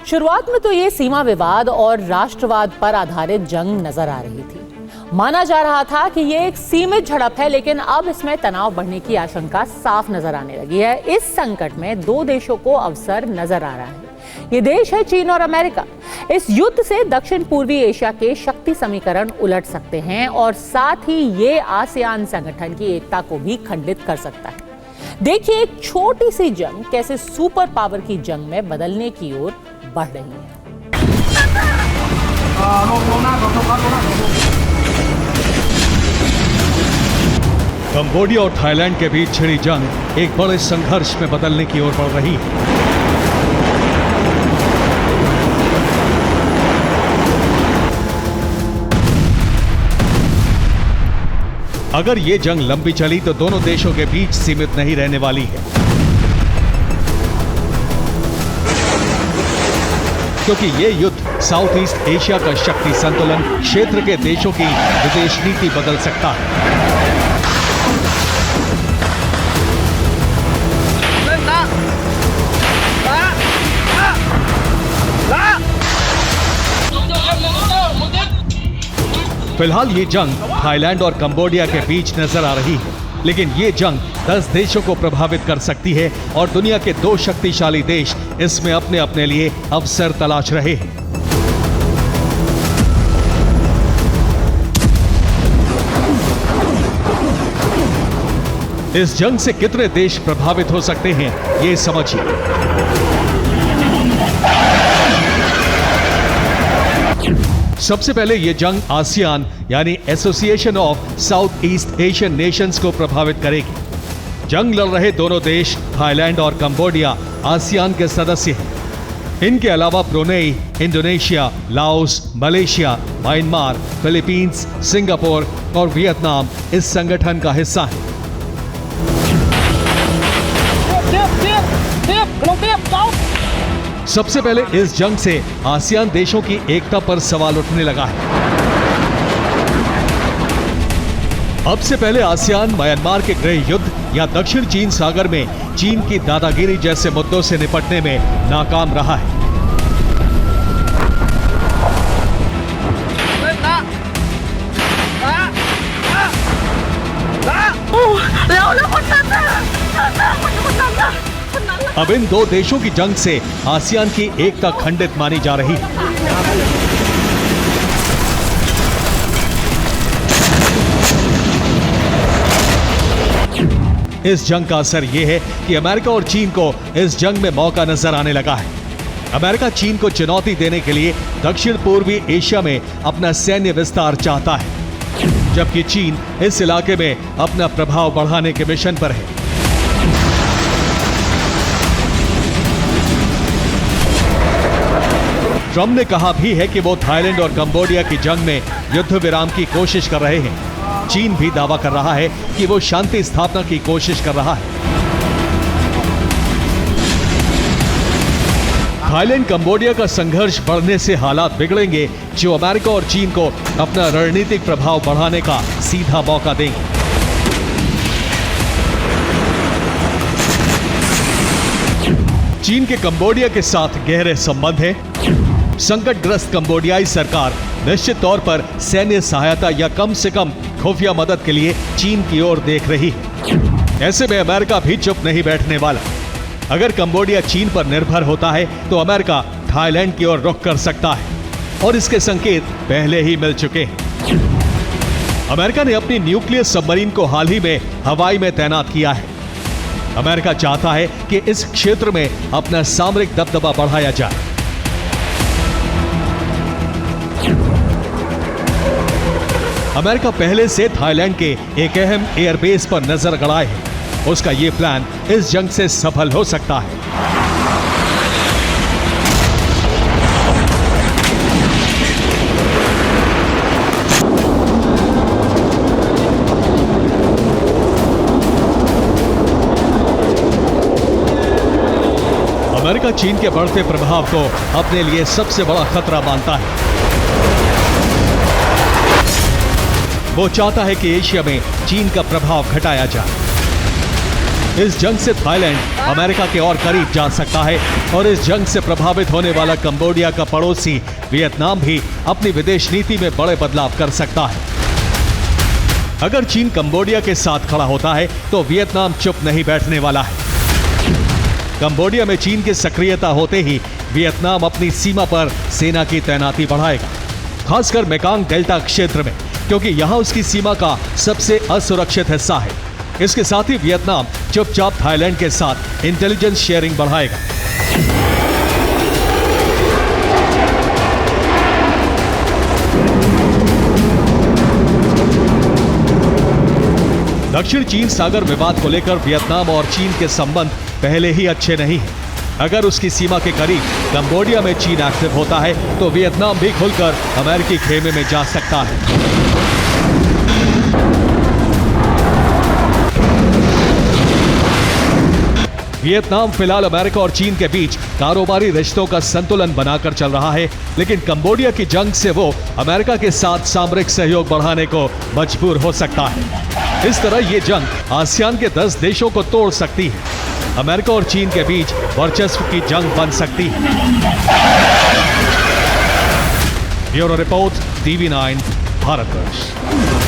शुरुआत में तो ये सीमा विवाद और राष्ट्रवाद पर आधारित जंग नजर आ रही थी। माना जा रहा था कि ये एक सीमित झड़प है, लेकिन अब इसमें तनाव बढ़ने की आशंका साफ नजर आने लगी है। इस संकट में दो देशों को अवसर नजर आ रहा है। ये देश है चीन और अमेरिका। इस युद्ध से दक्षिण पूर्वी एशिया के शक्ति समीकरण उलट सकते हैं और साथ ही ये आसियान संगठन की एकता को भी खंडित कर सकता है। देखिए एक छोटी सी जंग कैसे सुपर पावर की जंग में बदलने की ओर बढ़ रही है। कंबोडिया और थाईलैंड के बीच छिड़ी जंग एक बड़े संघर्ष में बदलने की ओर बढ़ रही है। अगर ये जंग लंबी चली तो दोनों देशों के बीच सीमित नहीं रहने वाली है, क्योंकि ये युद्ध साउथ ईस्ट एशिया का शक्ति संतुलन, क्षेत्र के देशों की विदेश नीति बदल सकता है। फिलहाल ये जंग थाईलैंड और कंबोडिया के बीच नजर आ रही है, लेकिन ये जंग 10 देशों को प्रभावित कर सकती है और दुनिया के दो शक्तिशाली देश इसमें अपने अपने लिए अवसर तलाश रहे हैं। इस जंग से कितने देश प्रभावित हो सकते हैं, ये समझिए। सबसे पहले यह जंग आसियान यानी association of south east Asian Nations को प्रभावित करेगी। जंग लड़ रहे दोनों देश थाईलैंड और कंबोडिया आसियान के सदस्य हैं। इनके अलावा Brunei, Indonesia, Laos, Malaysia, Myanmar, Philippines, Singapore और वियतनाम इस संगठन का हिस्सा है। सबसे पहले इस जंग से आसियान देशों की एकता पर सवाल उठने लगा है। अब से पहले आसियान म्यांमार के गृह युद्ध या दक्षिण चीन सागर में चीन की दादागिरी जैसे मुद्दों से निपटने में नाकाम रहा है। अब इन दो देशों की जंग से आसियान की एकता खंडित मानी जा रही है। इस जंग का असर यह है कि अमेरिका और चीन को इस जंग में मौका नजर आने लगा है। अमेरिका चीन को चुनौती देने के लिए दक्षिण पूर्वी एशिया में अपना सैन्य विस्तार चाहता है, जबकि चीन इस इलाके में अपना प्रभाव बढ़ाने के मिशन पर है। ट्रंप ने कहा भी है कि वो थाईलैंड और कंबोडिया की जंग में युद्ध विराम की कोशिश कर रहे हैं। चीन भी दावा कर रहा है कि वो शांति स्थापना की कोशिश कर रहा है। थाईलैंड कंबोडिया का संघर्ष बढ़ने से हालात बिगड़ेंगे, जो अमेरिका और चीन को अपना रणनीतिक प्रभाव बढ़ाने का सीधा मौका देंगे। चीन के कंबोडिया के साथ गहरे संबंध हैं। संकटग्रस्त कंबोडियाई सरकार निश्चित तौर पर सैन्य सहायता या कम से कम खुफिया मदद के लिए चीन की ओर देख रही है। ऐसे में अमेरिका भी चुप नहीं बैठने वाला। अगर कंबोडिया चीन पर निर्भर होता है तो अमेरिका थाईलैंड की ओर रुख कर सकता है और इसके संकेत पहले ही मिल चुके हैं। अमेरिका ने अपनी न्यूक्लियर सबमरीन को हाल ही में हवाई में तैनात किया है। अमेरिका चाहता है कि इस क्षेत्र में अपना सामरिक दबदबा बढ़ाया जाए। अमेरिका पहले से थाईलैंड के एक अहम एयरबेस पर नजर गड़ाए है। उसका यह प्लान इस जंग से सफल हो सकता है। अमेरिका चीन के बढ़ते प्रभाव को अपने लिए सबसे बड़ा खतरा मानता है। वो चाहता है कि एशिया में चीन का प्रभाव घटाया जाए। इस जंग से थाईलैंड अमेरिका के और करीब जा सकता है और इस जंग से प्रभावित होने वाला कंबोडिया का पड़ोसी वियतनाम भी अपनी विदेश नीति में बड़े बदलाव कर सकता है। अगर चीन कंबोडिया के साथ खड़ा होता है तो वियतनाम चुप नहीं बैठने वाला है। कंबोडिया में चीन की सक्रियता होते ही वियतनाम अपनी सीमा पर सेना की तैनाती बढ़ाएगा, खासकर मेकांग डेल्टा क्षेत्र में, क्योंकि यहां उसकी सीमा का सबसे असुरक्षित हिस्सा है। इसके साथ ही वियतनाम चुपचाप थाईलैंड के साथ इंटेलिजेंस शेयरिंग बढ़ाएगा। दक्षिण चीन सागर विवाद को लेकर वियतनाम और चीन के संबंध पहले ही अच्छे नहीं हैं। अगर उसकी सीमा के करीब कंबोडिया में चीन एक्टिव होता है तो वियतनाम भी खुलकर अमेरिकी खेमे में जा सकता है। वियतनाम फिलहाल अमेरिका और चीन के बीच कारोबारी रिश्तों का संतुलन बनाकर चल रहा है, लेकिन कंबोडिया की जंग से वो अमेरिका के साथ सामरिक सहयोग बढ़ाने को मजबूर हो सकता है। इस तरह ये जंग आसियान के 10 देशों को तोड़ सकती है। अमेरिका और चीन के बीच वर्चस्व की जंग बन सकती है। Bureau report, TV9, Bharatvarsh.